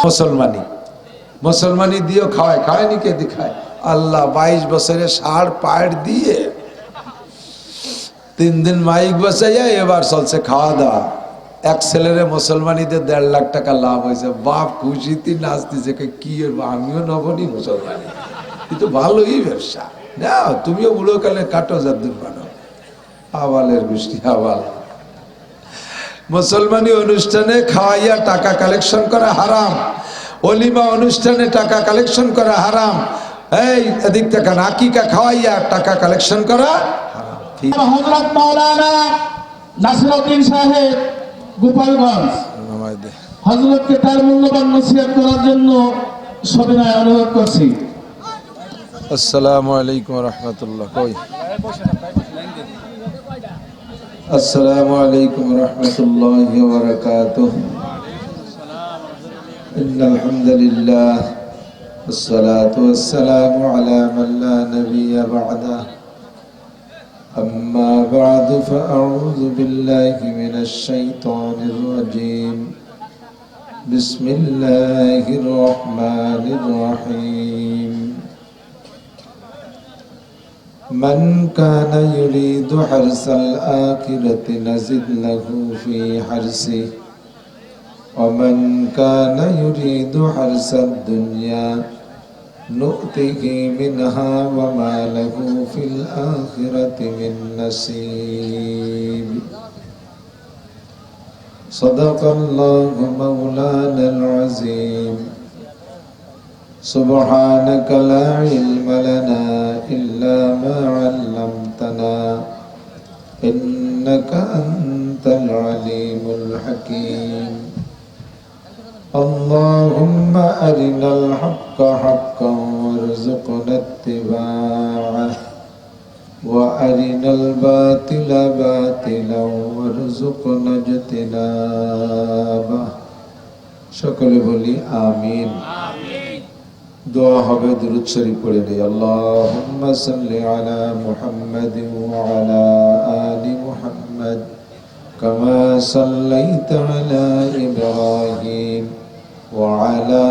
মুসলমানি মুসলমানি দিয়েও খাওয়ায়, খাওয়ায়নি কে দেখায়? আল্লাহ 22 বছরে ষাঁড় পাড় দিয়ে 3 দিন মাইক বসাইয়া এবার চলছে খাওয়া দাওয়া। এক ছেলেরে মুসলমানিতে 1.5 লাখ টাকা লাভ হয়েছে। বাপ খুশিতে নাচতেছে, কি আমিও নবনি মুসলমানি, কিন্তু ভালোই ব্যবসা না। তুমিও বুড়ো কালে কাটো যাদ্দুর বানো। আবালের গোষ্ঠী আবাল। মুসলমানি অনুষ্ঠানে খাওয়াইয়া টাকা কালেকশন করা হারাম, অলিমা অনুষ্ঠানে টাকা কালেকশন করা হারাম। এই এদিক থেকে আকিকা খাওয়াইয়া টাকা কালেকশন করা হারাম। হযরত মাওলানা নাসিরউদ্দিন সাহেব গোপালগঞ্জ হযরতকে তার মূল্যবান নসিহত করার জন্য সবিনয় অনুরোধ করছি। আসসালামু আলাইকুম ওয়া রাহমাতুল্লাহ। কই আসসালামু আলাইকুম ওয়া রাহমাতুল্লাহি ওয়া বারাকাতুহু। ইন্নাল হামদুলিল্লাহ والصلاة والسلام على من لا نبي بعده أما بعد فأعوذ بالله من الشيطان الرجيم بسم الله الرحمن الرحيم من كان يريد حرث الآخرة نزد له في حرثه ومن كان يريد حرث الدنيا نؤته منها وما له في الآخرة من نصيب صدق الله مولانا العظيم سبحانك لا علم لنا إلا ما علمتنا إنك أنت العليم الحكيم اللهم أرنا الحق حقا وارزقنا اتباعه وأرنا الباطل باطلا وارزقنا اجتنابه সকলে বলি আমিন। দোয়া হবে দুরূদ শরীফ পড়ে নেই। আল্লাহুম্মা সাল্লি আলা মুহাম্মাদিন ওয়া আলা আলি মুহাম্মাদ কামা সাল্লাইতা আলা ইব্রাহিম وعلى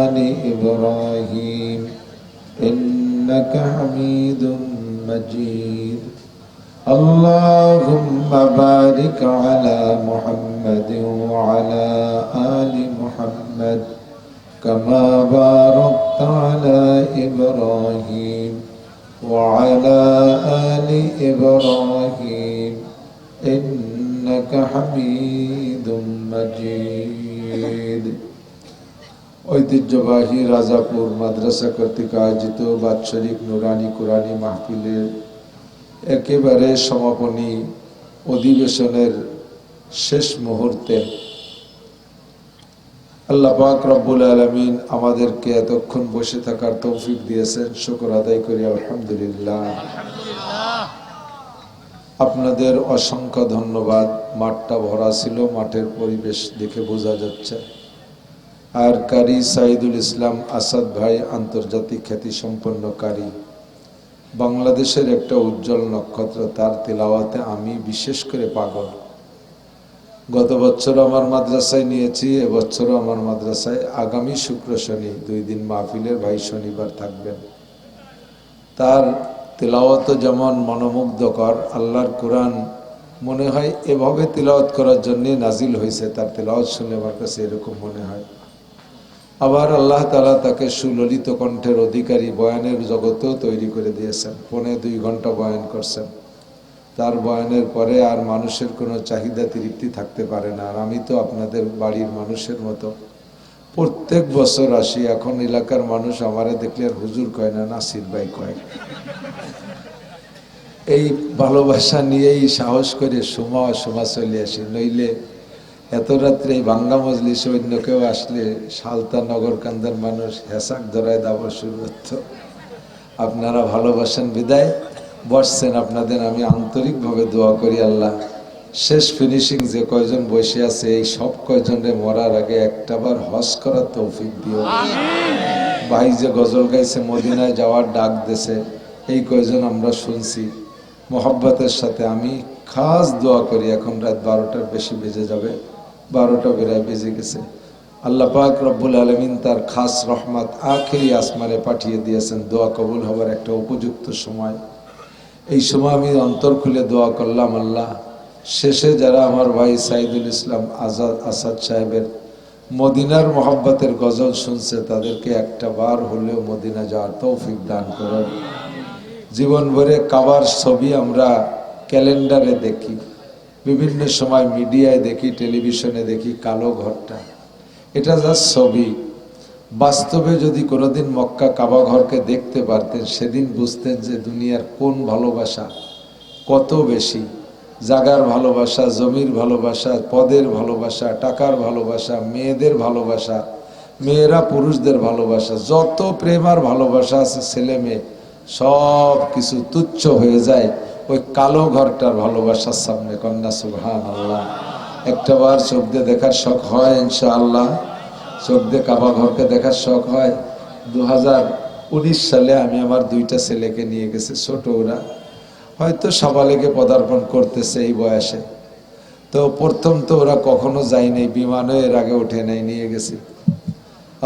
آل إبراهيم إنك حميد مجيد اللهم بارك على محمد وعلى آل محمد كما باركت على إبراهيم وعلى آل إبراهيم إنك حميد مجيد ঐতিহ্যবাহী রাজাপুর মাদ্রাসা কর্তৃক আয়োজিত বাৎসরিক নুরানি কুরআনী মাহফিলের একেবারে সমাপনী অধিবেশনের শেষ মুহূর্তে আল্লাহ পাক রব্বুল আলামিন আমাদেরকে এতক্ষণ বসে থাকার তৌফিক দিয়েছেন। শুকর আদায় করি আলহামদুলিল্লাহ। আপনাদের অসংখ্য ধন্যবাদ। মাঠটা ভরা ছিল, মাঠের পরিবেশ দেখে বোঝা যাচ্ছে। আর কারি সাইদুল ইসলাম আসাদ ভাই আন্তর্জাতিক খ্যাতি সম্পন্ন কারি, বাংলাদেশের একটা উজ্জ্বল নক্ষত্র। তার তিলাওয়াতে আমি বিশেষ করে পাগল। গত বছর আমার মাদ্রাসায় নিয়েছি, এবছরও আমার মাদ্রাসায় আগামী শুক্র শনি 2 দিন মাহফিলের ভাই শনিবার থাকবেন। তার তিলাওয়াত যেমন মনোমুগ্ধকর, আল্লাহর কোরআন মনে হয় এভাবে তিলাওয়াত করার জন্য নাজিল হয়েছে। তার তিলাওয়াত শুনে আমার কাছে এরকম মনে হয়। আবার আল্লাহ তাআলা তাকে সুললিত কণ্ঠের অধিকারী, বয়ানের জগতেও তৈরি করে দিয়েছেন। 2.25 ঘন্টা বয়ান করছেন। তার বয়ানের পরে আর মানুষের কোনো চাহিদা তৃপ্তি থাকতে পারে না। আর আমি তো আপনাদের বাড়ির মানুষের মতো প্রত্যেক বছর আসি। এখন এলাকার মানুষ আমারে দেখলে আর হুজুর কয় না, নাসির ভাই কয়। এই ভালোবাসা নিয়েই সাহস করে সমা চলে আসি। নইলে এত রাত্রে এই ভাঙ্গা মজলিসে অন্য কেউ আসলে সালতা নগর কান্দার মানুষ হেসাক ধরায় দাবার শুরু হতো। আপনারা ভালোবাসেন বিদায় বসছেন। আপনাদের আমি আন্তরিকভাবে দোয়া করি, আল্লাহ শেষ ফিনিশিং যে কয়জন বসে আছে এই সব কয়জনের মরার আগে একটাবার হজ করার তৌফিক দিও। ভাই যে গজল গাইছে, মদিনায় যাওয়ার ডাক দেশে, এই কয়জন আমরা শুনছি। মোহাব্বতের সাথে আমি খাস দোয়া করি। এখন রাত 12টার বেশি বেজে যাবে, 12টা বেজে গেছে। আল্লাহ পাক রব্বুল আলামিন তার খাস রহমত আখেরি আসমানে পাঠিয়ে দিয়েছেন দোয়া কবুল হবার একটা উপযুক্ত সময়। এই সময় আমি অন্তর খুলে দোয়া করলাম, আল্লাহ শেষে যারা আমার ভাই সাইদুল ইসলাম আসাদ সাহেবের মদিনার মোহাব্বতের গজল শুনছে তাদেরকে একটা বার হলেও মদিনা যাওয়ার তৌফিক দান করুন। জীবন ভরে কাবার ছবি আমরা ক্যালেন্ডারে দেখি, বিভিন্ন সময় মিডিয়ায় দেখি, টেলিভিশনে দেখি কালো ঘরটা, এটা যা ছবি। বাস্তবে যদি কোনোদিন মক্কা কাবা ঘরকে দেখতে পারতেন সেদিন বুঝতেন যে দুনিয়ার কোন ভালোবাসা কত বেশি। জাগার ভালোবাসা, জমির ভালোবাসা, পদের ভালোবাসা, টাকার ভালোবাসা, মেয়েদের ভালোবাসা, মেয়েরা পুরুষদের ভালোবাসা, যত প্রেম আর ভালোবাসা আছে ছেলে মেয়ে সব কিছু তুচ্ছ হয়ে যায় ওই কালো ঘরটার ভালোবাসার সামনে। কন্যা সুবহানাল্লাহ। একটা বার চোখ দিয়ে দেখার শখ হয় ইনশাআল্লাহ, চোখ দিয়ে কাবা ঘরকে দেখার শখ হয়। 2019 সালে আমি আমার দুইটা ছেলেকে নিয়ে গেছি, ছোট ওরা হয়তো সাবালেকে পদার্পণ করতেছে এই বয়সে। তো প্রথম তো ওরা কখনো যায়নি, বিমানে এর আগে ওঠে নাই, নিয়ে গেছি।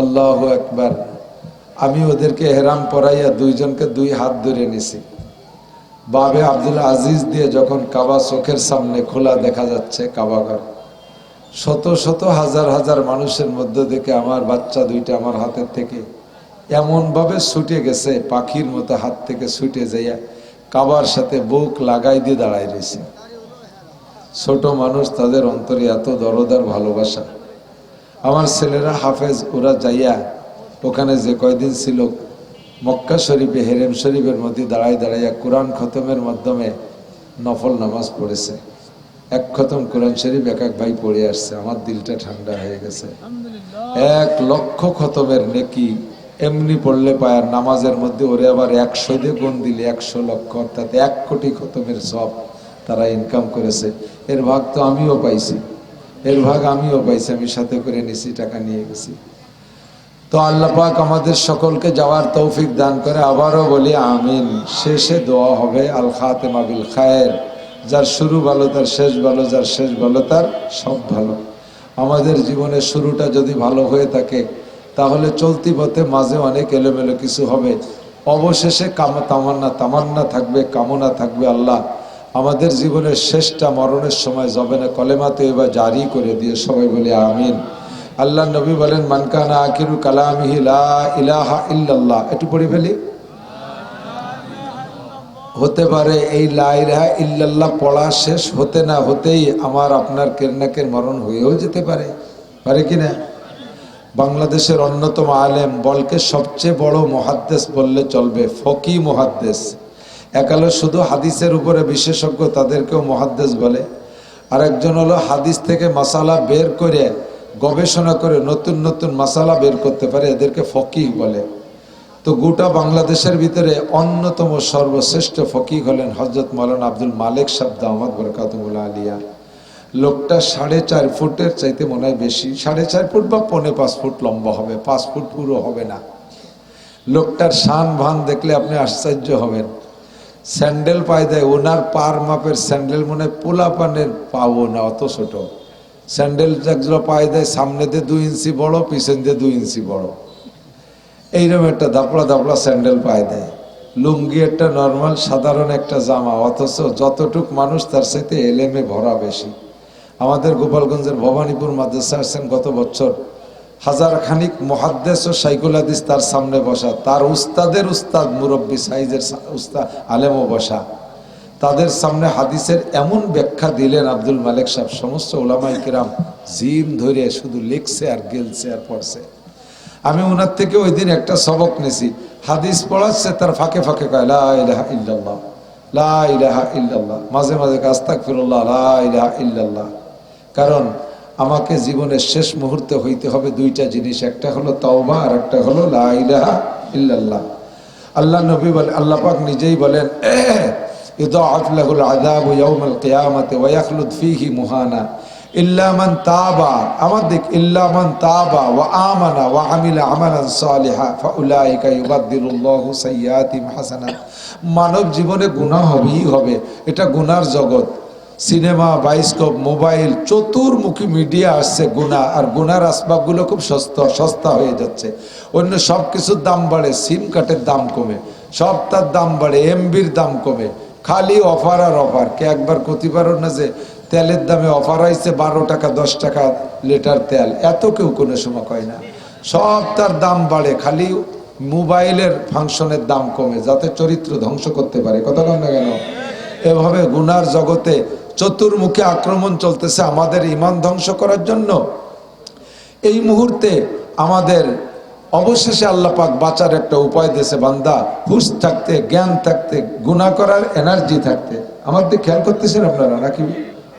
আল্লাহু আকবার। আমি ওদেরকে এহরাম পরাইয়া দুইজনকে দুই হাত ধরে নিছি। বাবে আব্দুল আজিজ দিয়ে যখন কাবা চোখের সামনে খোলা দেখা যাচ্ছে কাবা ঘর, শত শত হাজার হাজার মানুষের মধ্যে থেকে আমার বাচ্চা দুইটা আমার হাতের থেকে এমন ভাবে ছুটে গেছে, পাখির মতো হাত থেকে ছুটে যাইয়া কাবার সাথে বুক লাগাই দিয়ে দাঁড়ায় রয়েছে। ছোট মানুষ, তাদের অন্তরে এত দরদার ভালোবাসা। আমার ছেলেরা হাফেজ, ওরা যাইয়া ওখানে যে কয়দিন ছিল মক্কা শরীফে হেরেম শরীফের মধ্যে দাঁড়াইয়া কোরআন খতমের মাধ্যমে নফল নামাজ পড়েছে। এক খতম কোরআন শরীফ এক এক ভাই পড়ে আসছে, আমার দিলটা ঠান্ডা হয়ে গেছে। 1 লক্ষ খতমের নেকি এমনি পড়লে পায়, নামাজের মধ্যে ওরে আবার 100 দিয়ে গুণ দিলে 100 লক্ষ, অর্থাৎ 1 কোটি খতমের সব তারা ইনকাম করেছে। এর ভাগ তো আমিও পাইছি, আমি সাথে করে নিছি, টাকা নিয়ে গেছি। তো আল্লাহ পাক আমাদের সকলকে যাওয়ার তৌফিক দান করে। আবারও বলি আমিন। শেষে দোয়া হবে আল খাতেমা বিল খায়ের, যার শুরু ভালো তার শেষ ভালো, যার শেষ ভালো তার সব ভালো। আমাদের জীবনের শুরুটা যদি ভালো হয়ে থাকে তাহলে চলতি পথে মাঝে অনেক এলোমেলো কিছু হবে, অবশেষে তামান্না থাকবে, কামনা থাকবে। আল্লাহ আমাদের জীবনের শেষটা মরণের সময় যাবে না, কলেমাতে এবার জারি করে দিয়ে সবাই বলে আমিন। আল্লাহ নবী বলেন মান কানা আখিরু কালামিহি লা ইলাহা ইল্লাল্লাহ। একটু পড়ে ফেলি। হতে পারে এই লা ইলাহা ইল্লাল্লাহ পড়া শেষ হতে না হতেই আমার আপনার কেরনাকের মরণ হয়েও যেতে পারে, পারে কিনা? বাংলাদেশের অন্যতম আলেম, বলকে সবচেয়ে বড় মুহাদ্দিস বললে চলবে, ফকি মুহাদ্দিস। একালে শুধু হাদিসের উপরে বিশেষজ্ঞ, তাদেরকেও মুহাদ্দিস বলে। আর একজন হলো হাদিস থেকে মাসালা বের করে গবেষণা করে নতুন নতুন মাসালা বের করতে পারে, এদেরকে ফকিহ বলে। তো গোটা বাংলাদেশের ভিতরে অন্যতম সর্বশ্রেষ্ঠ ফকিহ হলেন হযরত মাওলানা আব্দুল মালিক সাহেব দামাত বরকাতুহুল্লাহ আলিয়া। লোকটা 4.5 ফুটের চাইতে মনে হয় বেশি, 4.5 ফুট বা 4.5 ফুট লম্বা হবে, 5 ফুট পুরো হবে না। লোকটার শান ভান দেখলে আপনি আশ্চর্য হবেন। স্যান্ডেল পায়ে দেয়, ওনার পার মাপের স্যান্ডেল মনে হয় পোলা পানের পাবো না, অত ছোট স্যান্ডেল যেগুলো পায়ে দেয়, সামনে দিয়ে 2 ইঞ্চি বড়, পিছন দিয়ে 2 ইঞ্চি বড়, এইরকম একটা দাপড়া দাপড়া স্যান্ডেল পায়ে দেয়। লুঙ্গি একটা নর্মাল সাধারণ একটা জামা, অথচ যতটুক মানুষ তার সাথে এলেমে ভরা বেশি। আমাদের গোপালগঞ্জের ভবানীপুর মাদ্রাসা আসছেন গত বছর, 1000 খানিক মুহাদ্দিস ও শাইখুল হাদিস তার সামনে বসা, তার উস্তাদের উস্তাদ মুরব্বী সাইজের উস্তাদ আলেমও বসা। তাদের সামনে হাদিসের এমন ব্যাখ্যা দিলেন আব্দুল মালিক সাহেব, সমস্ত উলামায়ে কিরাম জিম ধরে শুধু লিখছে আর গেলছে আর পড়ছে। আমি ওনার থেকে ওই দিন একটা সবক নিয়েছি, হাদিস পড়াচ্ছে তার ফাঁকে ফাঁকে কয় লা ইলাহা ইল্লাল্লাহ, লা ইলাহা ইল্লাল্লাহ, মাঝে মাঝে আস্তাগফিরুল্লাহ, লা ইলাহা ইল্লাল্লাহ। কারণ আমাকে জীবনের শেষ মুহূর্তে হইতে হবে 2টা জিনিস, একটা হলো তওবা আর একটা হলো লা ইলাহা ইল্লাল্লাহ। আল্লাহ নবী বলেন, আল্লাহ পাক নিজেই বলেন ইউদাআফ লাহুল আযাবু ইয়াউমাল কিয়ামাতি ওয়া ইয়াখলুদ ফীহি মুহানা ইল্লা মান তাবা। আমাদের ইল্লা মান তাবা ওয়া আমানা ওয়া আমিলা আমালান সালিহা ফাউলাইকা ইউবাদদিলুল্লাহু সাইয়্যাতিহিম হাসানাত। মানব জীবনে গুনাহ হবেই হবে, এটা গুনার জগৎ। সিনেমা, বায়োস্কোপ, মোবাইল, চতুর্মুখী মিডিয়া আসছে গুনাহ, আর গুনার আসবাবগুলো খুব সস্তা হয়ে যাচ্ছে। অন্য সব কিছুর দাম বাড়ে, সিম কার্ডের দাম কমে, সবটার দাম বাড়ে, এমবির দাম কমে, খালি অফার আর অফার। কে একবার করতে পারো না যে তেলের দামে অফার আইছে 12 টাকা 10 টাকা লিটার তেল, এত কেউ কোনো সময় কয় না। সব তার দাম বাড়ে, খালি মোবাইলের ফাংশনের দাম কমে, যাতে চরিত্র ধ্বংস করতে পারে। কথা বল না কেন? এভাবে গুনার জগতে চতুর্মুখী আক্রমণ চলতেছে আমাদের ঈমান ধ্বংস করার জন্য। এই মুহূর্তে আমাদের অবশেষে আল্লাহ পাক বাঁচার একটা উপায় দিয়েছে, বান্দা হুশ থাকতে, জ্ঞান থাকতে, গুনাহ করার এনার্জি থাকতে। আমার দিকে খেয়াল করতেছেন আপনারা নাকি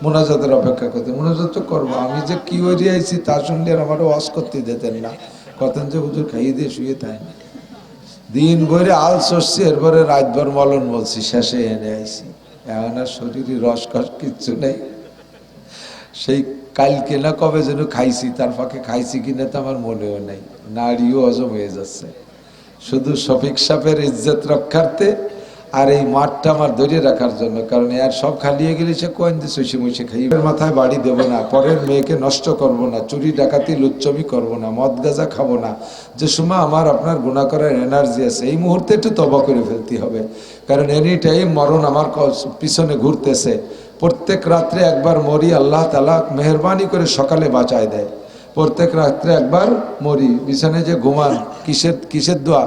মোনাজাতের অপেক্ষা করতে? মোনাজাত তো করবো, আমি যে কি ওই আইছি তা শুনলে আমারও ওয়াজ করতে দিতেন না, কতেন যে হুজুর খাইয়ে দিয়ে শুয়ে তাই দিন ভরে আল সরছি, এরপরে রাতভর মলন বলছি, শেষে এনে আইছি। এখন আর শরীরে রসকস কিচ্ছু নেই। সেই কালকে না কবে যেন খাইছি, তার ফাঁকে খাইছি কিনা তো আমার মনেও নেই, নাড়িও হজম হয়ে যাচ্ছে। শুধু শফিক সাহেবের ইজ্জত রক্ষার্থে আর এই মাঠটা আমার ধরে রাখার জন্য, কারণ এর সব খালিয়ে গেলে সে কোয়েন দিয়ে শুষে মুছে খাই। মাথায় বাড়ি দেবো না, পরের মেয়েকে নষ্ট করব না, চুরি ডাকাতি লুচ্চমি করব না, মদ গাঁজা খাবো না। যে সময় আমার আপনার গুনাহ করার এনার্জি আছে, এই মুহূর্তে একটু তওবা করে ফেলতে হবে, কারণ এনি টাইম মরণ আমার পিছনে ঘুরতেছে। প্রত্যেক রাত্রে একবার মরি, আল্লাহ তাআলা মেহেরবানি করে সকালে বাঁচায় দেয়। প্রত্যেক রাত্রে একবার মরি, বিছানে যে ঘুমান, কিসের দোয়া?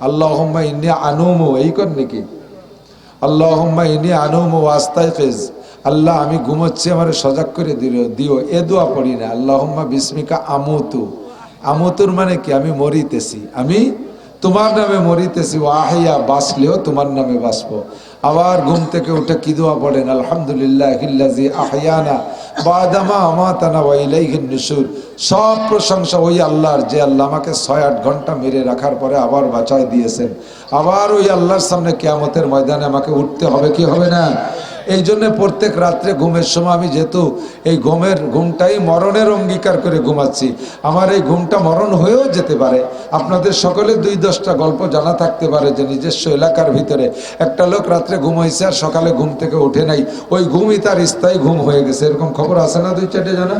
আল্লাহুম্মা ইন্নী আনুমু, এই কর নাকি? আল্লাহুম্মা ইন্নী আনুমু ওয়াস্তাইকিজ, আল্লাহ আমি ঘুমোচ্ছি, আমার সজাগ করে দিও। এ দোয়া পড়ি না। আল্লাহুম্মা বিসমিকা আমুতু, আমুতুর মানে কি? আমি মরিতেছি, আমি তোমার নামে মরিতেছি। ওয়াহিয়া, বাঁচলেও তোমার নামে বাঁচবো। আবার ঘুম থেকে উঠে কি দোয়া পড়েন? আলহামদুলিল্লাহিল্লাযী আহইয়ানা বাদামা আমাতানা ওয়া ইলাইহিন নুশুর। সব প্রশংসা ওই আল্লাহর, যে আল্লাহ আমাকে 6-8 ঘন্টা মেরে রাখার পরে আবার বাঁচায় দিয়েছেন। আবার ওই আল্লাহর সামনে কিয়ামতের ময়দানে আমাকে উঠতে হবে, কি হবে না? এই জন্য প্রত্যেক রাত্রে ঘুমের সময় আমি যেহেতু এই ঘুমটাই মরণের অঙ্গীকার করে ঘুমাচ্ছি, আমার এই ঘুমটা মরণ হয়েও যেতে পারে। আপনাদের সকলে 2-10টা গল্প জানা থাকতে পারে যে নিজস্ব এলাকার ভিতরে একটা লোক রাত্রে ঘুমাইছে আর সকালে ঘুম থেকে উঠে নাই, ওই ঘুমই তার স্থায়ী ঘুম হয়ে গেছে। এরকম খবর আছে না 2-4টে জানা?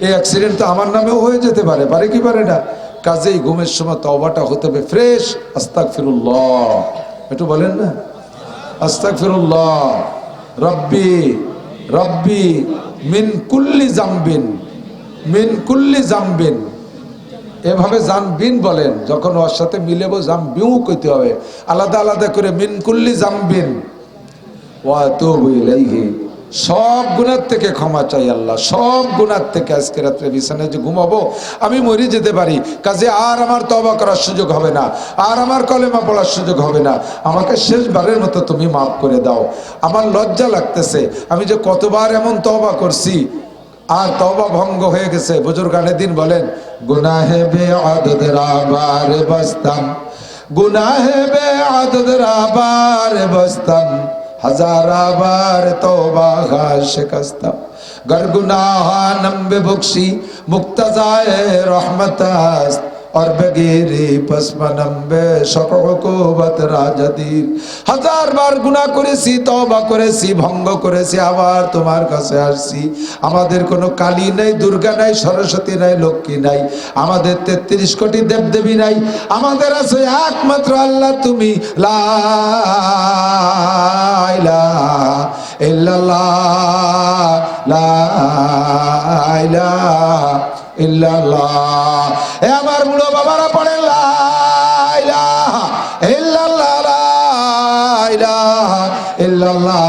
এই অ্যাক্সিডেন্ট তো আমার নামেও হয়ে যেতে পারে, পারে কি পারে না? কাজেই ঘুমের সময় তওবাটা হতে হবে ফ্রেশ। আস্তাগফিরুল্লাহ, একটু বলেন না, আস্তাগফিরুল্লাহ রব্বি রব্বি মিন কুল্লি জামবিন, মিন কুল্লি জামবিন। এভাবে জামবিন বলেন, যখন ওর সাথে মিলেবো জামবিউ কইতে হবে আলাদা আলাদা করে। মিন কুল্লি জামবিন ওয়া আতুবু ইলাইহি, সব গুনাহ থেকে ক্ষমা চাই আল্লাহ, সব গুনাহ থেকে। আজকে রাত্রে বিছানায় যে ঘুমাবো আমি মরে যেতে পারি, কাজে আর আমার তওবা করার সুযোগ হবে না, আর আমার কলেমা পড়ার সুযোগ হবে না। আমাকে শেষবারের মতো তুমি মাফ করে দাও। আমার লজ্জা লাগতেছে, আমি যে কতবার এমন তওবা করছি আর তওবা ভঙ্গ হয়ে গেছে। বুজুর্গানে দিন বলেন, গুনাহে বেআদদ রাবার বস্তাম, গুনাহে বেআদদ রাবার বস্তাম, हजारा बार तौबा शिकस्ता, गर गुनाहानम बेबख्शी मुक्तजाए रहमतास्त, और बगैरी पसमनम बेशकुबत राजदीर। 1000 বার গুনাহ করেছি, তওবা করেছি, ভঙ্গ করেছি, আবার তোমার কাছে আসছি। আমাদের কোনো কালী নাই, দুর্গা নাই, সরস্বতী নাই, লক্ষ্মী নাই, আমাদের 33 কোটি দেবদেবী নাই, আমাদের আছে একমাত্র আল্লাহ তুমি। লা ইলাহা ইল্লাল্লাহ, লা ইলাহা ইল্লাল্লাহ। এ আমার বুড়ো বাবারা পড়েন লা ইলাহা ইল্লাল্লাহ, লা ইলাহা ইল্লাল্লাহ।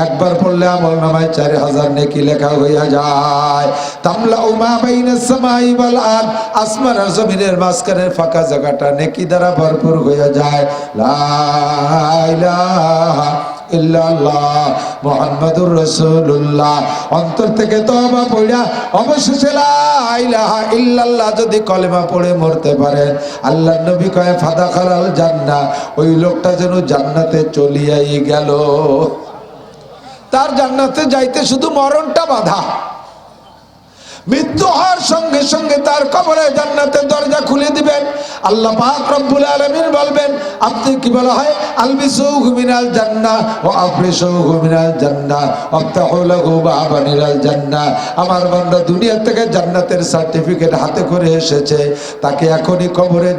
একবার পড়লে আমল নামায় 4000 নেকি লেখা হইয়া যায়। তামলাউ মা বাইনাস সামাই ওয়াল আরদ, আসমান আর জমিনের মাঝখানের ফাঁকা জায়গাটা নেকি দ্বারা ভরপুর হইয়া যায়। লা ইলাহা ইল্লাল্লাহ মুহাম্মাদুর রাসূলুল্লাহ। অন্তর থেকে তওবা পড়া অবশেষে লা ইলাহা ইল্লাল্লাহ যদি কলেমা পড়ে মরতে পারেন, আল্লাহর নবী কয় ফাদাখালাল জান্নাহ, ওই লোকটা যেন জান্নাতে চলিয়াই গেল। তার জান্নাতে যাইতে শুধু মরণটা বাধা, মৃত্যু হওয়ার সঙ্গে সঙ্গে তার কবরে জান্নাতের দরজা খুলে দিবেন। আল্লাহ পাক রব্বুল আলামিন বলবেন, আপনি কি বলা হয়, আলবিসুহু মিনাল জান্নাহ ওয়া আফরিসুহু মিনাল জান্নাহ ওয়াফতাহু লাহু বাবানিল জান্নাহ। আমার বান্দা দুনিয়া থেকে জান্নাতের সার্টিফিকেট হাতে করে এসেছে, তাকে এখনই কবরে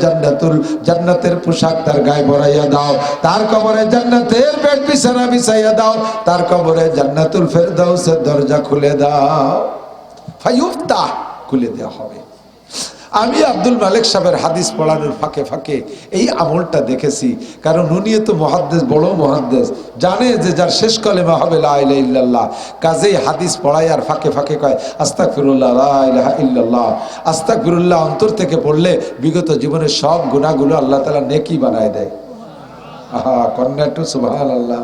জান্নাতের পোশাক তার গায়ে পরাইয়া দাও, তার কবরে জান্নাতের বেড বিছানা বিছাইয়া দাও, তার কবরে জান্নাতুল ফেরদাউসের দরজা খুলে দাও। ফায়ুফতাহ, খুলে দেওয়া হবে। আমি আব্দুল মালিক সাহেবের হাদিস পড়ানোর ফাঁকে ফাঁকে এই আমলটা দেখেছি, কারণ উনি তো মুহাদ্দিস, বড় মুহাদ্দিস, জানে যে যার শেষ কলেমা হবে লা ইলাহা ইল্লাল্লাহ, কাজেই হাদিস পড়ায় আর ফাঁকে ফাঁকে কয় আস্তাগফিরুল্লাহ, লা ইলাহা ইল্লাল্লাহ। আস্তাগফিরুল্লাহ অন্তর থেকে পড়লে বিগত জীবনের সব গুনাহগুলো আল্লাহ তাআলা নেকি বানায় দেয়। আহা, কন্যা একটু সুবহানাল্লাহ।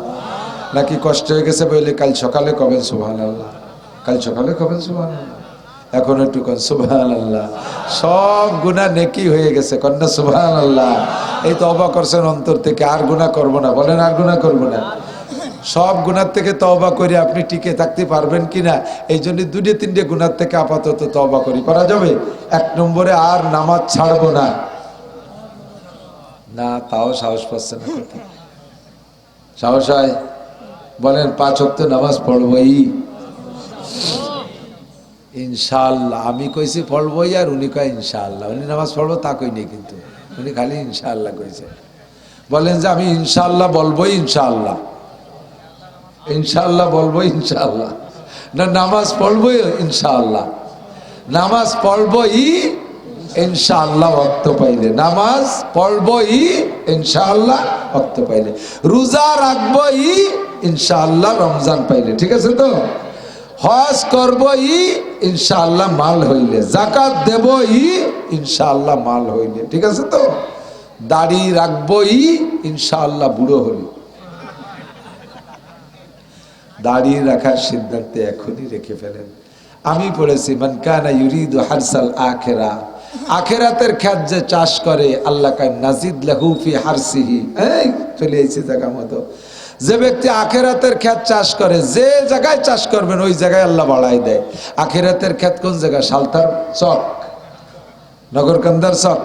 নাকি কষ্ট হয়ে গেছে বলে কাল সকালে কবেন সুবহানাল্লাহ, কাল সকালে কবেন সুবহানাল্লাহ, এখন একটু কোন সুবহানাল্লাহ। সব গুনাহ নেকি হয়ে গেছে, কন্যা সুবহানাল্লাহ। এই তওবা করছেন অন্তর থেকে, আর গুনাহ করব না, বলেন আর গুনাহ করব না। সব গুনার থেকে তওবা করে আপনি টিকে থাকতে পারবেন কিনা, এই জন্য 2-3টে গুনার থেকে আপাতত তওবা করি, করা যাবে। 1 নম্বরে আর নামাজ ছাড়বো না, না তাও সাহস পাচ্ছে না, সাহস হয়, বলেন 5 ওয়াক্ত নামাজ পড়বই ইনশাআল্লাহ। আমি কইছি পড়বই আর উনি কয় ইনশাআল্লাহ, উনি নামাজ পড়বো তা কই নেই, কিন্তু উনি খালি ইনশাআল্লাহ কইছে। বলেন যে আমি ইনশাআল্লাহ বলবোই, ইনশাআল্লাহ, ইনশাআল্লাহ বলবোই, ইনশাআল্লাহ, না নামাজ পড়বোই ইনশাআল্লাহ, নামাজ পড়বই ইনশাআল্লাহ ওয়াক্ত পাইলে, নামাজ পড়বই ইনশাআল্লাহ ওয়াক্ত পাইলে, রোজা রাখবই ইনশাআল্লাহ রমজান পাইলে, ঠিক আছে তো, হজ করবই ইনশাআল্লাহ মাল হইলে, যাকাত দেবই ইনশাআল্লাহ মাল হইলে, ঠিক আছে তো, দাড়ি রাখবই ইনশাআল্লাহ বুড়ো হলে। দাড়ি রাখার সিদ্ধান্তে এখনই রেখে ফেলেন। আমি পড়েছি মান কানা ইউরিদু হারসাল আখিরা, আখিরাতের খেত যে চাষ করে আল্লাহ কায় নাজিদ লাহু ফি হারসিহি। এই চলে আইছে জায়গা মতো, যে ব্যক্তি আখিরাতের খেত চাষ করে, যে জায়গায় চাষ করবেন ওই জায়গায় আল্লাহ বাড়াই দেয়। আখিরাতের খেত কোন জায়গা? সালতার চক, নগরকান্দার চক,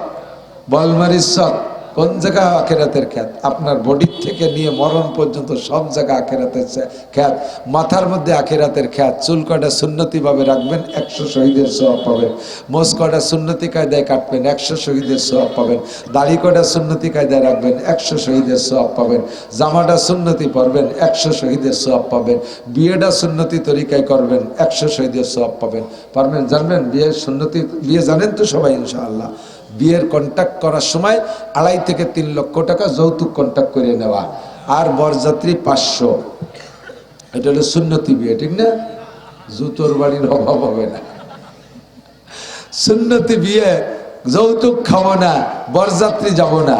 বলমারির চক, কোন জায়গা আখিরাতের খেত? আপনার বডি থেকে নিয়ে মরণ পর্যন্ত সব জায়গা আখিরাতের খেত। মাথার মধ্যে আখিরাতের খেত। চুল কয়টা সুন্নতি ভাবে রাখবেন, 100 শহীদের সওয়াব পাবেন। মোজ কয়টা সুন্নতি কায়দায় কাটবেন, 100 শহীদের সওয়াব পাবেন। দাড়ি কয়টা সুন্নতি কায়দায় রাখবেন, 100 শহীদের সওয়াব পাবেন। জামাটা সুন্নতি পরবেন, 100 শহীদের সওয়াব পাবেন। বিয়েটা সুন্নতি তরিকায় করবেন, 100 শহীদের সওয়াব পাবেন। পারবেন? জানবেন বিয়ের সুন্নতি? বিয়ে জানেন তো সবাই ইনশাআল্লাহ। বিয়ের কন্ট্যাক্ট করার সময় 2.5 থেকে 3 লক্ষ টাকা যৌতুক কন্ট্যাক্ট করে নেওয়া, আর বরযাত্রী 500। এটা হলো সুন্নতি বিয়ে, ঠিক না? জুতোর বাড়ির অভাব হবে না। সুন্নতি বিয়ে, যৌতুক খাবো না, বরযাত্রী যাব না।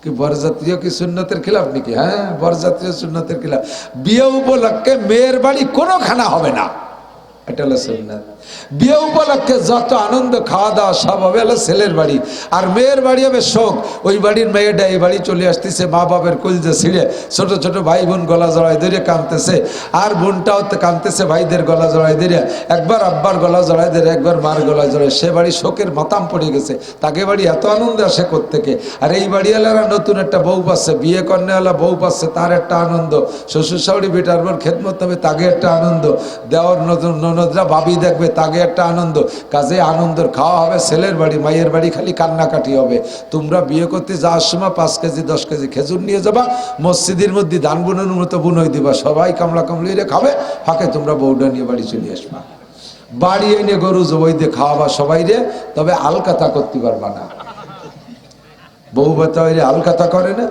কি বরযাত্রীও কি সুন্নতের খিলাফ নাকি? হ্যাঁ, বরযাত্রীও সুন্নতের খিলাফ। বিয়ে উপলক্ষে মেয়ের বাড়ি কোনো খানা হবে না, এটা হলো সুন্নাত। বিয়ে উপলক্ষে যত আনন্দ খাওয়া দাওয়া সব হবে হলো ছেলের বাড়ি, আর মেয়ের বাড়ি হবে শোক। ওই বাড়ির মেয়েটা এই বাড়ি চলে আসতেছে, মা বাপের কলজা ছিঁড়ে, ছোট ছোট ভাই বোন গলা জড়াই ধরে কাঁদতেছে, আর বোনটাও কাঁদতেছে ভাইদের গলা জড়াই ধরে, একবার আব্বার গলা জড়াই ধরে, একবার মার গলা জড়াই। সে বাড়ি শোকের মাতাম পড়ে গেছে, তাকে বাড়ি এত আনন্দ আসে কোত্থেকে। আর এই বাড়িওয়ালারা নতুন একটা বউ পাচ্ছে, বিয়ে কন্যাওয়ালা বউ পাচ্ছে, তার একটা আনন্দ। শ্বশুর শাশুড়ি বেটার বোন খেদমত হবে, তাকে একটা আনন্দ। দেওয়ার নতুন ননদরা ভাবি দেখবে, তাকে একটা আনন্দ। কাজে আনন্দের খাওয়া হবে ছেলের বাড়ি, মায়ের বাড়ি খালি কান্নাকাটি হবে। তোমরা বিয়ে করতে যাওয়ার সময় 5 কেজি 10 কেজি খেজুর নিয়ে যাবা, মসজিদের মধ্যে ধান বুনের মতো বুনই দিবা, সবাই কামলা কামলি খাবে, ফাঁকে তোমরা বউটা নিয়ে বাড়ি চলে আসবা। বাড়ি এনে গরু জবাই দিয়ে খাওয়াবা সবাই রে, তবে আলকাতা করতে পারবা না। বউ বাতা আলকাতা করে না,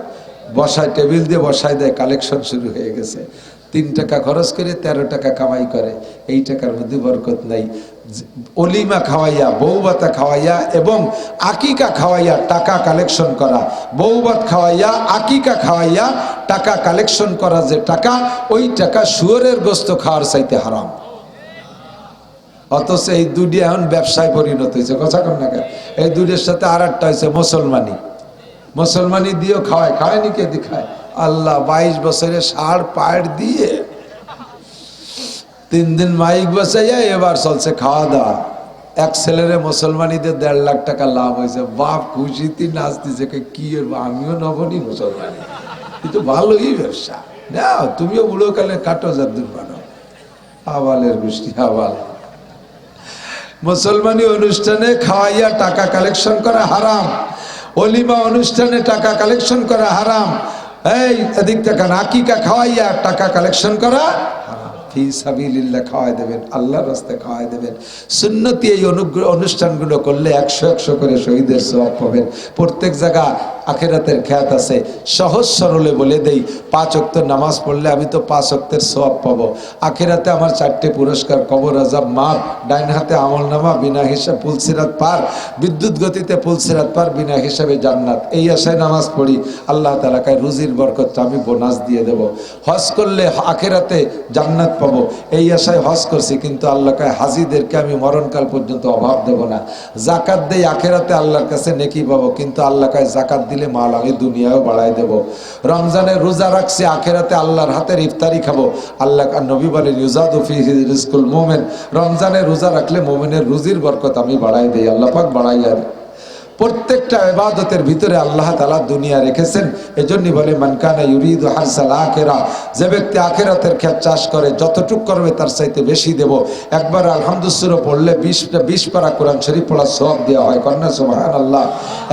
বসায় টেবিল দিয়ে বসায় দেয়, কালেকশন শুরু হয়ে গেছে। 3 টাকা খরচ করে 13 টাকা কামাই করে, এই টাকার মধ্যে বরকত নাই। অলিমা খাওয়াইয়া, বউ ভাতা খাওয়াইয়া এবং আকিকা খাওয়াইয়া টাকা কালেকশন করা, বউ ভাত খাওয়াইয়া আকিকা খাওয়াইয়া টাকা কালেকশন করা, যে টাকা, ওই টাকা শুয়োরের গোস্ত খাওয়ার চাইতে হারাম। অথচ এই দুটি এখন ব্যবসায় পরিণত হয়েছে, কথা কন না কেন? এই দুটির সাথে আর একটা হয়েছে মুসলমানি। মুসলমানি দিয়েও খাওয়ায়, খাওয়ায়নি কে দেখায়? আল্লাহ 22 বছরে ষাঁড় পাড় দিয়ে 3 দিন মাইক বসাইয়া এবার চলছে খাওয়া দাওয়া। এক ছেলেরে মুসলমানিদের 1.5 লাখ টাকা লাভ হয়েছে, বাপ খুশিতে নাচতেছে, কি আমিও নবনি মুসলমানি, কিন্তু ভালোই ব্যবসা না, তুমিও বুড়ো কালে কাটো যাদুর বানো। আবালের গোষ্ঠী আবাল। মুসলমানি অনুষ্ঠানে খাওয়াইয়া টাকা কালেকশন করা হারাম, অলিমা অনুষ্ঠানে টাকা কালেকশন করা হারাম, এই এদিক থেকে আকিকা খাওয়াইয়া টাকা কালেকশন করা হারাম। ফি সাবিলিল্লাহ খাওয়াই দেবেন, আল্লাহর রাস্তায় খাওয়াই দেবেন। সুন্নতি এই অনুষ্ঠানগুলো করলে 100 করে শহীদের সওয়াব পাবেন। প্রত্যেক জায়গা আখিরাতের খ্যাত আছে। সহজ সরলে বলে দেই, 5 ওয়াক্ত নামাজ পড়লে আমি তো 5 ওয়াক্তের সওয়াব পাবো। আখিরাতে আমার 4টে পুরস্কার, কবর আযাব মাফ, ডাইন হাতে আমলনামা, বিনা হিসাব পুলসিরাত পার, বিদ্যুৎ গতিতে পুলসিরাত পার, বিনা হিসাবে জান্নাত। এই আশায় নামাজ পড়ি, আল্লাহ তাআলা কয় রুজির বরকত আমি বোনাস দিয়ে দেব। হজ করলে আখিরাতে জান্নাত পাবো, এই আশায় হজ করছি, কিন্তু আল্লাহ কয় হাজিদেরকে আমি মরণকাল পর্যন্ত অভাব দেব না। যাকাত দেই, আখিরাতে আল্লাহর কাছে নেকি পাবো, কিন্তু আল্লাহ কয় যাকাত দিলে মাল আমি দুনিয়াও বাড়াই দেব। রমজানের রোজা রাখছি, আখিরাতে আল্লাহর হাতের ইফতারি খাবো। আল্লাহ নবী বলেন ইউজাদু ফিহি রিজকুল মুমিন, রমজানের রোজা রাখলে মুমিনের রুজির বরকত আমি বাড়াই দেই, আল্লাহ পাক বাড়াইয়া দেয়। প্রত্যেকটা ইবাদতের ভিতরে আল্লাহ তাআলা দুনিয়া রেখেছেন। এজন্যই বলে মান কানা ইউরিদু হারসাল আখিরা, যে ব্যক্তি আখিরাতের ক্ষেত চাষ করে যতটুক করবে তার চাইতে বেশি দেব। একবার আলহামদুলিল্লাহ পড়লে 20 পারা কোরআন শরীফ পড়ার সওয়াব দেওয়া হয়, কন্যা সুবহানাল্লাহ।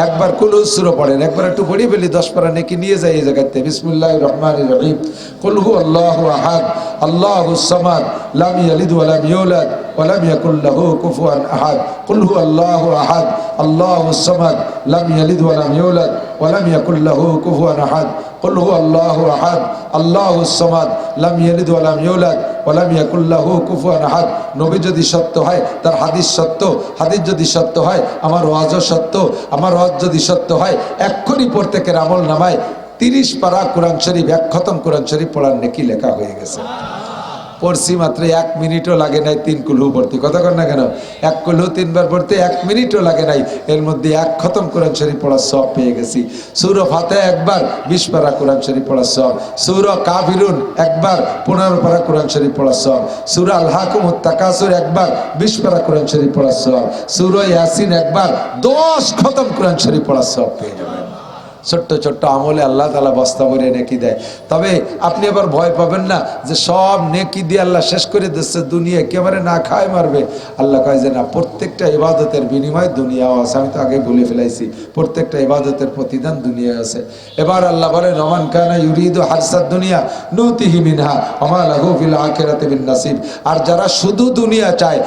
একবার কুল সূরা পড়েন, একবার একটু পড়ি বলি 10 পারা নেকি নিয়ে যায় এই জায়গাতে। বিসমিল্লাহির রহমানির রহিম, কুল হুয়াল্লাহু আহাদ আল্লাহুস সামাদ লাম ইয়ালিদ ওয়া লাম ইউলাদ ওয়া লাম ইয়াকুল লাহু কুফুয়ান আহাদ। কুল হুয়াল্লাহু আহাদ আল্লাহুস সামাদ লাম ইয়ালিদ ওয়া লাম ইউলাদ ওয়া লাম ইয়াকুল লাহু কুফুয়ান আহাদ। কুল হুয়াল্লাহু আহাদ আল্লাহুস সামাদ লাম ইয়ালিদ ওয়া লাম ইউলাদ ওয়া লাম ইয়াকুল লাহু কুফুয়ান আহাদ। নবী যদি সত্য হয় তার হাদিস সত্য, হাদিস যদি সত্য হয় আমার ওয়াজও সত্য, আমার ওয়াজ যদি সত্য হয় এক্ষুনি প্রত্যেকের আমল নামায় 30 পারা কোরআন শরীফ, 1 খতম কোরআন শরীফ পড়ার নেকি লেখা হয়ে গেছে। পড়ছি মাত্র 1 মিনিটও লাগে নাই 3 কুলহু পড়তে, কথা কর না কেন? 1 কুলহু 3 বার পড়তে 1 মিনিটও লাগে নাই, এর মধ্যে 1 খতম কোরআন শরীফ পড়ার সওয়াব পেয়ে গেছি। সূরা ফাতিহা একবার 20 পারা কোরআন শরীফ পড়ার সওয়াব, সূরা কাফিরুন একবার 15 পারা কোরআন শরীফ পড়ার সওয়াব, সূরা আল হাকুমুত তাকাসুর একবার 20 পারা কোরআন শরীফ পড়ার সওয়াব, সূরা ইয়াসিন একবার 10 খতম কোরআন শরীফ পড়ার সওয়াব পেয়ে যাবেন। ছোট্ট ছোট্ট আমলে আল্লাহ তাআলা বস্তা ভরে নেকি দেয়। তবে আপনি আবার ভয় পাবেন না যে সব নেকি দিয়ে আল্লাহ শেষ করে দিচ্ছে, দুনিয়া একেবারে না খায় মারবে। আল্লাহ কয় যে না, প্রত্যেকটা ইবাদতের বিনিময় দুনিয়াও আছে। আমি তো আগে বলে ফেলাইছি, প্রত্যেকটা ইবাদতের প্রতিদান দুনিয়া আছে। এবার আল্লাহ বলে ওমান কানা ইউরিদু হারসাদ দুনিয়া নুতিহি মিনহা ওয়া মা লাহু ফিল আখিরাতি মিন নাসিব। আর যারা শুধু দুনিয়া চায়,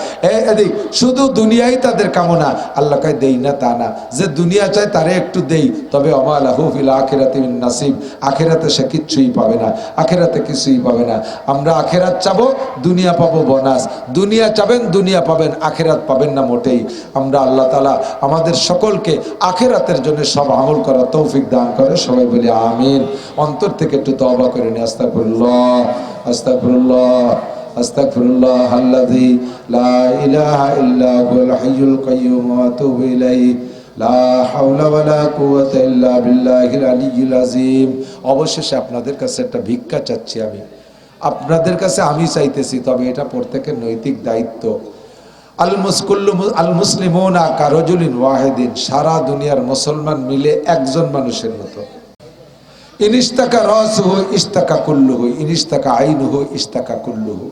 এদিক শুধু দুনিয়াই তাদের কামনা, আল্লাহ কয় দেই না তা না, যে দুনিয়া চায় তারে একটু দেই, তবে ওয়া লাহু ফিল আখিরাতি মিন নাসিব, আখিরাতে সে কিছুই পাবে না, আখিরাতে কিছুই পাবে না। আমরা আখিরাত চাবো, দুনিয়া পাবো বোনাস। দুনিয়া চাবেন, দুনিয়া পাবেন, আখিরাত পাবেন না মোটেই। আমরা আল্লাহ তাআলা আমাদের সকলকে আখিরাতের জন্য সব আমল করার তৌফিক দান করে। সবাই বলি আমিন। অন্তর থেকে একটু তওবা করে নি, আস্তাগফিরুল্লাহ আস্তাগফিরুল্লাহ আস্তাগফিরুল্লাহ আল্লাযী লা ইলাহা ইল্লা হুয়াল হাইয়ুল কাইয়্যুম ওয়া আতুবু ইলাইহি লা হাওলা ওয়ালা কুওয়াতা ইল্লা বিল্লাহিল আলিয়্যিল আযীম। অবশেষে আপনাদের কাছে একটা ভিক্ষা চাচ্ছি, আমি আপনাদের কাছে আমি চাইতেছি, তবে এটা প্রত্যেকের নৈতিক দায়িত্ব। আল মুসলিমুনা কারাজুলিন ওয়াহিদিন, সারা দুনিয়ার মুসলমান মিলে একজন মানুষের মতো। ইনিস্তাকা রাসুহু ইস্তাকা কুল্লুহু, ইনিস্তাকা আইনুহু ইস্তাকা কুল্লুহু।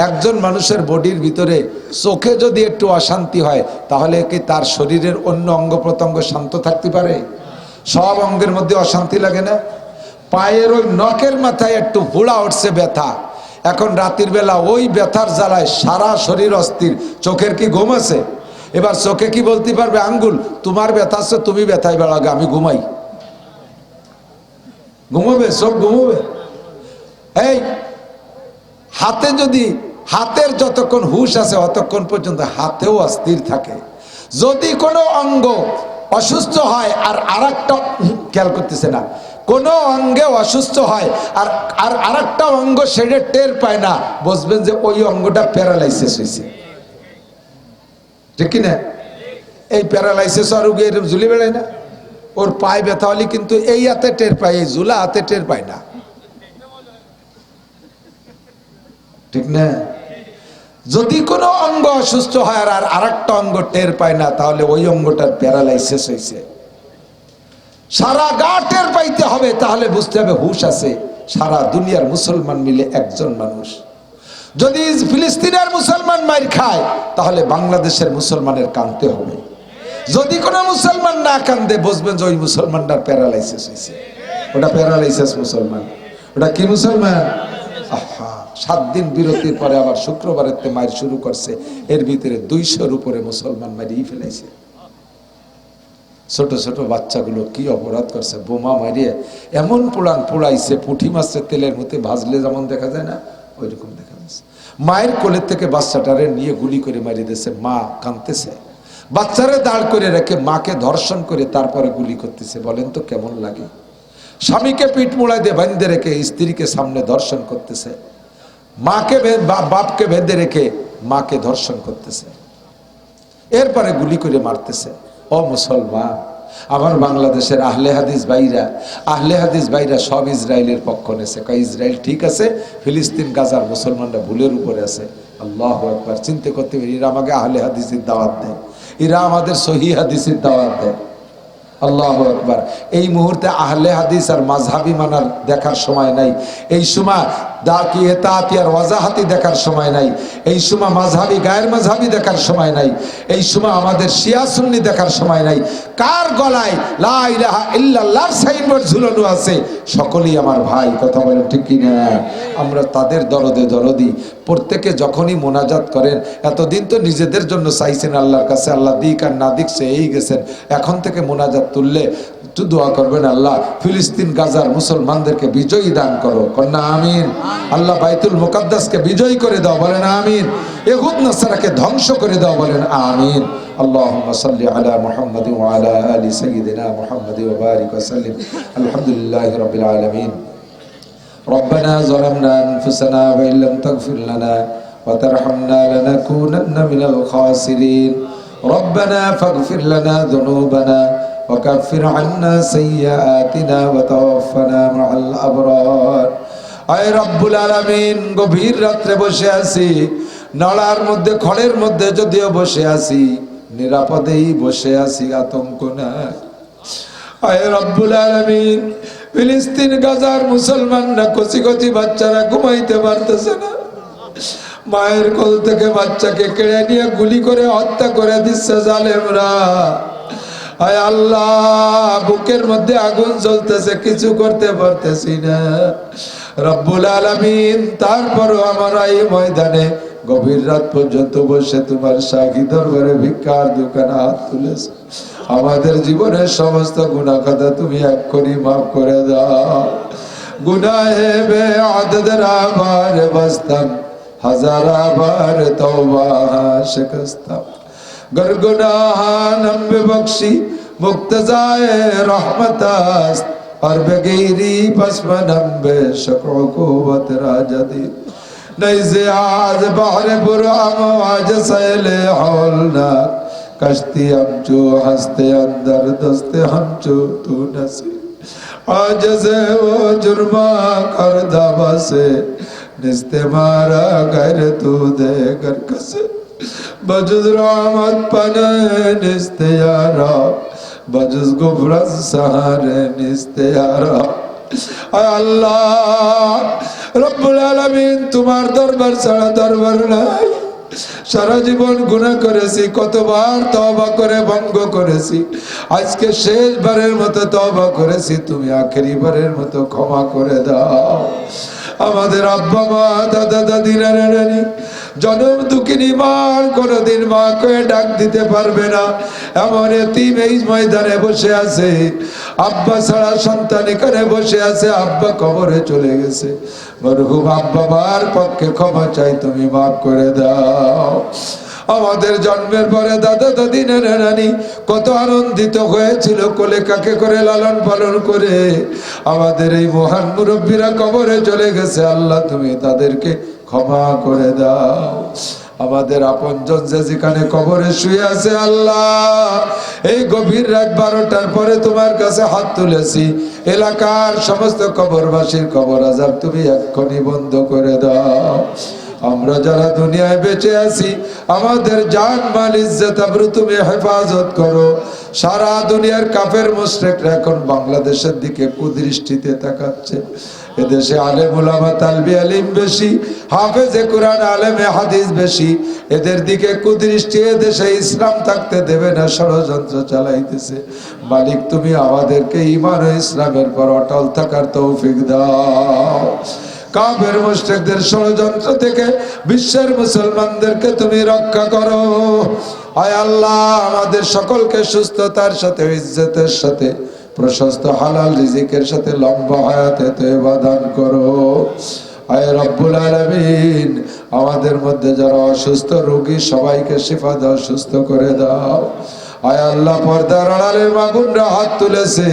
একজন মানুষের বডির ভিতরে চোখে যদি একটু অশান্তি হয়, তাহলে কি তার শরীরের অন্য অঙ্গ প্রত্যঙ্গ শান্ত থাকতে পারে? সব অঙ্গের মধ্যে অশান্তি লাগে না? পায়ের ওই নখের মাথায় একটু ফোড়া উঠছে ব্যথা, এখন রাতের বেলা ওই ব্যথার জ্বালায় সারা শরীর অস্থির, চোখের কি ঘুম আছে? এবার চোখে কি বলতে পারবে আঙ্গুল তোমার ব্যথা আছে, তুমি ব্যথায় বেড়াগে, আমি ঘুমাই? ঘুমাবে? চোখ ঘুমাবে? এই হাতে যদি, হাতের যতক্ষণ হুঁশ আছে অতক্ষণ পর্যন্ত হাতেও অস্থির থাকে। যদি কোনো অঙ্গ অসুস্থ হয় আর আরেকটা, খেয়াল করতেছে না, কোনো অঙ্গে অসুস্থ হয় আর আরেকটা অঙ্গ সেটা টের পায় না, বুঝবেন যে ওই অঙ্গটা প্যারালাইসিস হয়েছে, ঠিক কিনা? এই প্যারালাইসিস আর রোগী এরকম ঝুলি বেড়ায় না, ওর পায়ে ব্যথা হলে কিন্তু এই হাতে টের পায়, এই ঝুলা হাতে টের পায় না, ঠিক না? যদি কোনো অঙ্গ অসুস্থ হয় আর আরেকটা অঙ্গ টের পায় না, তাহলে ওই অঙ্গটার প্যারালাইসিস হয়েছে। সারা গা টের পাইতে হবে, তাহলে বুঝতে হবে হুশ আছে। সারা দুনিয়ার মুসলমান মিলে একজন মানুষ। যদি ফিলিস্তিনের মুসলমান মাইর খায়, তাহলে বাংলাদেশের মুসলমানের কাঁদতে হবে। যদি কোনো মুসলমান না কান্দে, বুঝবেন যে ওই মুসলমানটার প্যারালাইসিস হয়েছে। ওটা প্যারালাইসিস মুসলমান। ওটা কি মুসলমান? আহা, 7 দিন বিরতির পরে আবার শুক্রবারের মাইর শুরু করছে। এর ভিতরে 200-র উপরে মুসলমান মারিয়ে ফেলাইছে। ছোট ছোট বাচ্চাগুলো কি অপরাধ করছে, বোমা মারিয়ে এমন পোড়াইছে, পুঁটি মাছের তেলের মধ্যে ভাজলে যেমন দেখা যায় না, ওই রকম দেখা যাচ্ছে। মায়ের কোলের থেকে বাচ্চাটারে নিয়ে গুলি করে মারিয়ে দিয়েছে। মা কাঁদতেছে, বাচ্চারে দাঁড় করে রেখে মাকে ধর্ষণ করে তারপরে গুলি করতেছে। বলেন তো কেমন লাগে? স্বামীকে পিঠ মোড়ায় দিয়ে বেঁধে রেখে স্ত্রীকে সামনে ধর্ষণ করতেছে, মাকে বাপকে বেঁধে রেখে মাকে ধর্ষণ করতেছে, এরপরে গুলি করে মারতেছে। ও মুসলমান, আমার বাংলাদেশের আহলে হাদিস ভাইরা সব ইসরায়েলের পক্ষ নেছে। কয় ইসরায়েল ঠিক আছে, ফিলিস্তিন গাজার মুসলমানরা ভুলের উপরে আছে। আল্লাহু আকবার। চিন্তা করতে পারি, এরা আমাকে আহলে হাদিসের দাওয়াত দেয়, এরা আমাদের সহিহ হাদিসের দাওয়াত দেয়। আল্লাহু আকবার। এই মুহূর্তে আহলে হাদিস আর মাযহাবি মানার দেখার সময় নাই। এই সময় দাকি এতাতি আর ওয়াজাহাতি দেখার সময় নাই। এই সময় মাযহাবি গায়ের মাযহাবি দেখার সময় নাই। এই সময় আমাদের শিয়া সুন্নি দেখার সময় নাই। কার গলায় লা ইলাহা ইল্লাল্লাহর সাইনবোর্ড ঝুলানো আছে, সকলেই আমার ভাই। কথা বলেন ঠিক কি না? আমরা তাদের দরদি। প্রত্যেকে যখনই মোনাজাত করেন, এতদিন তো নিজেদের জন্য চাইছেন আল্লাহর কাছে, আল্লাহ দিক আর না দিক সে এই গেছেন। এখন থেকে মোনাজাত তুললে একটু দোয়া করবেন, আল্লাহ ফিলিস্তিন গাজার মুসলমানদেরকে বিজয়ী দান করো। কন্যা আমিন। আল্লাহ বাইতুল মুকাদ্দাসকে বিজয়ী করে দাও, বলেন আমিন। ইহুদ নাসারাকে ধ্বংস করে দাও, বলেন আমিন। اللهم صل على محمد وعلى آل سيدنا محمد وبارك وسلم. الحمد لله رب العالمين. ربنا ظلمنا أنفسنا وإن لم تغفر لنا وترحمنا لنكونن من الخاسرين. ربنا فاغفر لنا ذنوبنا وكفر عنا سيئاتنا وتوفنا مع الأبرار. আয় রব্বুল আলামিন, গভীর রাত্রে বসে আছি, নলার মধ্যে খড়ের মধ্যে যদিও বসে আছি, নিরাপদেই বসে আছি, আতঙ্ক নাই। আয় রব্বুল আলামিন, ফিলিস্তিন গাজার মুসলমানরা কচি কচি বাচ্চারা ঘুমাইতে পারতেছে না। মায়ের কোল থেকে বাচ্চাকে কেড়ে নিয়ে গুলি করে হত্যা করে দিচ্ছে জালেমরা। আয় আল্লাহ, বুকের মধ্যে আগুন জ্বলতেছে, কিছু করতে পারতেছি না রব্বুল আলামিন। তারপরও আমরা এই ময়দানে গভীর রাত পর্যন্ত বসে তোমার শাহী দরবারে ভিক্ষার দোকানে হাত তুলেছে। আমাদের জীবনের সমস্ত গুনাহ খাতা তুমি এক্ষুনি মাফ করে দাও। গুনাহে বেআদদ রাবার বস্তাম, হাজারা বার তওবা শিকস্তাম। गर गुनाह नम बख्शी मुक्तजाए रहमत است और बगैरी पसमनम बेशको कुवत राजदी नैज़े आज बहर बुराम आज सैले हौलना कश्ती हम जो हंसते अंदर दस्ते हम जो तू नसी आज से वो जुर्मा कर दबा से निस्ते मारा कर तू दे कर कसे बजुज रहमत पने निस्ते यारा बजुज गुफरत सहारे निस्ते यारा। আল্লাহ রব্বুল আলামিন, তোমার দরবার ছাড়া দরবার নাই। সারা জীবন গুনাহ করেছি, কতবার তওবা করে ভঙ্গ করেছি। আজকে শেষবারের মতো তওবা করেছি, তুমি আখেরিবারের মতো ক্ষমা করে দাও। আমাদের আব্বা মা, দাদা দাদি, নানা নানি, জনম দুঃখিনী মা কোনদিন মা কয়ে ডাক দিতে পারবে না এমন এতিম এই ময়দানে বসে আছে। আব্বা ছাড়া সন্তান এখানে বসে আছে, আব্বা কবরে চলে গেছে। মরহুম আব্বা মার পক্ষে ক্ষমা চাই, তুমি মাফ করে দাও। আমাদের জন্মের পরে দাদা দাদি, নানা নানি কত আনন্দিত হয়েছিল, কোলে কাকে করে লালন পালন করে। আমাদের এই মহান মুরব্বীরা কবরে চলে গেছে, আল্লাহ তুমি তাদেরকে ক্ষমা করে দাও। আমাদের আপনজন যে যেখানে কবরে শুয়ে আছে, আল্লাহ এই গভীর রাত 12টার পরে তোমার কাছে হাত তুলেছি। এলাকার সমস্ত কবরবাসীর কবর আযাব তুমি এক্ষুনি বন্ধ করে দাও। আমরা যারা দুনিয়ায় বেঁচে আছি আমাদের জান মাল ইজ্জত আবরু তুমি হেফাজত করো। সারা দুনিয়ার কাফের মুশরিকরা এখন বাংলাদেশের দিকে কুদৃষ্টিতে তাকাচ্ছে। এদেশে আলেম উলামা তালবি আলিম বেশি, হাফেজে কোরআন আলেমে হাদিস বেশি, এদের দিকে কুদৃষ্টি, এদেশে ইসলাম থাকতে দেবে না, ষড়যন্ত্র চালাইতেছে। মালিক তুমি আমাদেরকে ঈমান ও ইসলামের পর অটল থাকার তৌফিক দাও। কাফের মুশরিকদের ষড়যন্ত্র থেকে বিশ্বের মুসলমানদেরকে তুমি রক্ষা করো। আয় আল্লাহ আমাদের সকলকে সুস্থতার সাথে ইজ্জতের সাথে প্রশস্ত হালাল রিজিকের সাথে লম্বা হায়াতে তয়বা দান করো। আয় রব্বুল আলামিন আমাদের মধ্যে যারা অসুস্থ রোগী সবাইকে শিফা দাও, সুস্থ করে দাও। আয় আল্লাহ পর্দার আড়ালের মা বোনরা হাত তুলেছে,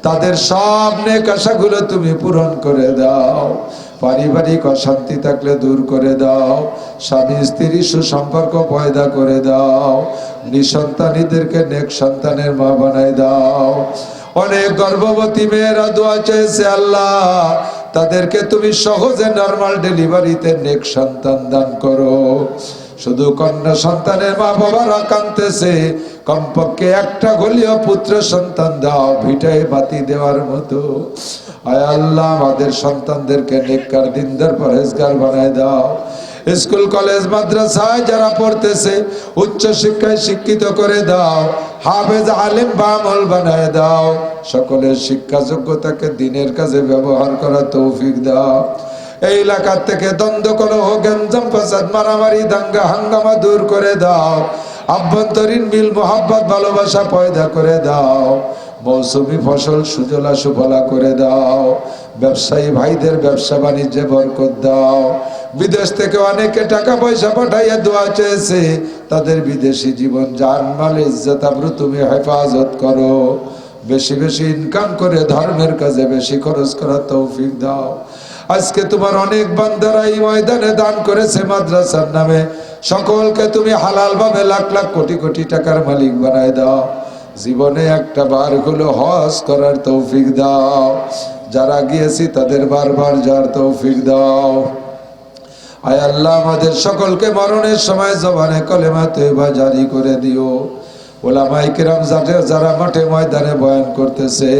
তাদের সব নেক আশাগুলো তুমি পূরণ করে দাও। পারিবারিক অশান্তি থাকলে দূর করে দাও। স্বামী স্ত্রী সুসম্পর্ক পয়দা করে দাও। নিঃসন্তানীদেরকে নেক সন্তানের মা বানায় দাও। অনেক গর্ভবতী মেয়েরা দোয়া চেয়েছে আল্লাহ, তাদেরকে তুমি সহজে নরমাল ডেলিভারিতে নেক সন্তান দান করো। শুধু কন্যা সন্তানের মা বাবারা কাঁদতেছে, কমপক্ষে একটা হলেও পুত্র সন্তান দাও, ভিটায় বাতি দেওয়ার মতো। আয় আল্লাহ আমাদের সন্তানদেরকে নেককার দিনদার পরহেজগার বানায় দাও। স্কুল কলেজ মাদ্রাসায় যারা পড়তেছে উচ্চ শিক্ষায় শিক্ষিত করে দাও, হাফেজ আলেম বা আমল বানায় দাও। সকলের শিক্ষা যোগ্যতাকে দিনের কাজে ব্যবহার করার তৌফিক দাও। এই এলাকার থেকে দ্বন্দ্ব কলহ গঞ্জাম ফাসাদ মারামারি দাঙ্গা হাঙ্গামা দূর করে দাও। আভ্যন্তরীণ মিল মোহাব্বত ভালোবাসা পয়দা করে দাও। মৌসুমী ফসল সুজলা সুফলা করে দাও। ব্যবসায়ী ভাইদের ব্যবসা বাণিজ্যে বরকত দাও। বিদেশ থেকে অনেকে টাকা পয়সা পাঠাইয়া দোয়া চেয়েছে, তাদের বিদেশি জীবন জানমাল ইজ্জত আবরু তুমি হেফাজত করো। বেশি বেশি ইনকাম করে ধর্মের কাজে বেশি খরচ করার তৌফিক দাও। আজকে তোমার অনেক বান্দারা এই ময়দানে দান করেছে মাদ্রাসার নামে, সকলকে তুমি হালাল ভাবে লাখ লাখ কোটি কোটি টাকার মালিক বানায় দাও। জীবনে একটা বার হলো হজ করার তৌফিক দাও। যারা গিয়েছি তাদের বারবার যাওয়ার তৌফিক দাও। আয় আল্লাহ আমাদের সকলকে মরণের সময় জবানে কলেমা তয়বা জারি করে দিও। ওলামায়ে কিরাম যারা মাঠে ময়দানে বয়ান করতেছে,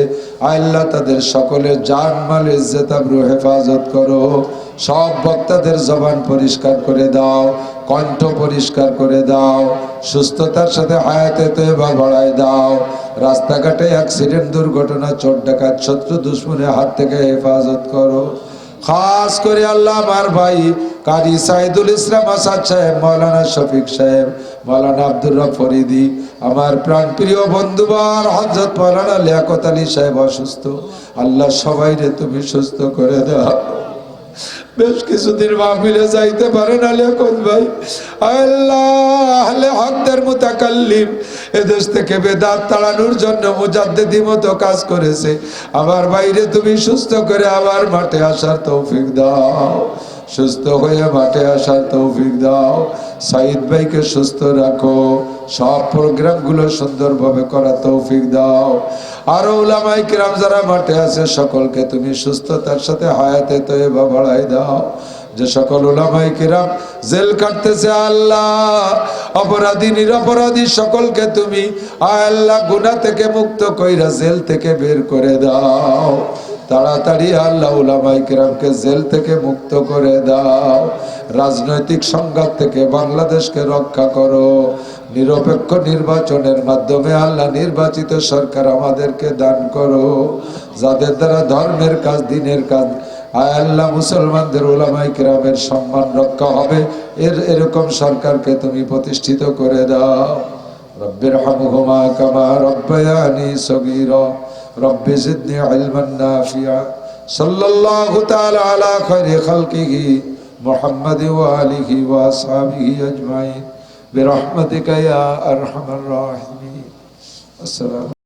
আয় আল্লাহ তাদের সকলের জান মাল ইজ্জত আবরু হেফাজত করো। সব বক্তাদের জবান পরিষ্কার করে দাও, কণ্ঠ পরিষ্কার করে দাও। সুস্থতার সাথে হায়াতে তয়বা বাড়ায় দাও। রাস্তাঘাটে অ্যাক্সিডেন্ট দুর্ঘটনা চোর ডাকাত শত্রু দুশ্মনের হাত থেকে হেফাজত করো। খাস করে আল্লাহ আমার ভাই কারি সাইদুল ইসলাম আসাদ সাহেব, মৌলানা শফিক সাহেব, মৌলানা আব্দুর রব ফরিদি, আমার প্রাণ প্রিয় বন্ধুবার হযরত মৌলানা লিয়াকত আলী সাহেব অসুস্থ, আল্লাহ সবাইরে তুমি সুস্থ করে দাও। বেশ কিছুদিন মাহফিলে যাইতে পারে না লিয়াকত ভাই। আল্লাহ আহলে হকদের মুতাকাল্লিম এদেশ থেকে বেদাত তাড়ানোর জন্য মুজাদ্দিদি মতো কাজ করেছে, আমার বাইরে তুমি সুস্থ করে আবার মাঠে আসার তৌফিক দাও। সুস্থ হয়ে মাঠে আসার তৌফিক দাও। সাইদ ভাইকে সুস্থ রাখো, সব প্রোগ্রামগুলো সুন্দরভাবে করার তৌফিক দাও। আরো উলামায়ে কিরাম যারা মাঠে আছে সকলকে তুমি সুস্থতার সাথে হায়াতে তয়বা বাড়ায় দাও। যে সকল উলামায়ে কিরাম জেল কাটতেছে আল্লাহ, অপরাধী নিরপরাধী সকলকে তুমি আল্লাহ গুনাহ থেকে মুক্ত কইরা জেল থেকে বের করে দাও। তাড়াতাড়ি আল্লাহ উলামায়ে কিরামকে জেল থেকে মুক্ত করে দাও। রাজনৈতিক সংঘাত থেকে বাংলাদেশকে রক্ষা করো। নিরপেক্ষ নির্বাচনের মাধ্যমে আল্লাহ নির্বাচিত সরকার আমাদেরকে দান করো, যাদের দ্বারা ধর্মের কাজ দিনের কাজ আয় আল্লাহ মুসলমানদের উলামায়ে কিরামের সম্মান রক্ষা হবে, এরকম সরকারকে তুমি প্রতিষ্ঠিত করে দাও। রব্বিরহামহুমা কামা রব্বায়ানি সগীরা রব্বি জিদনি ইলমান নাফিআ। সাল্লাল্লাহু তাআলা আলা খায়রি খালকিহি মুহাম্মাদ ওয়া আলিহি ওয়া আসহাবিহি আজমাইন বিরহমাতিকা ইয়া আরহামার রাহিমিন। আসসালামু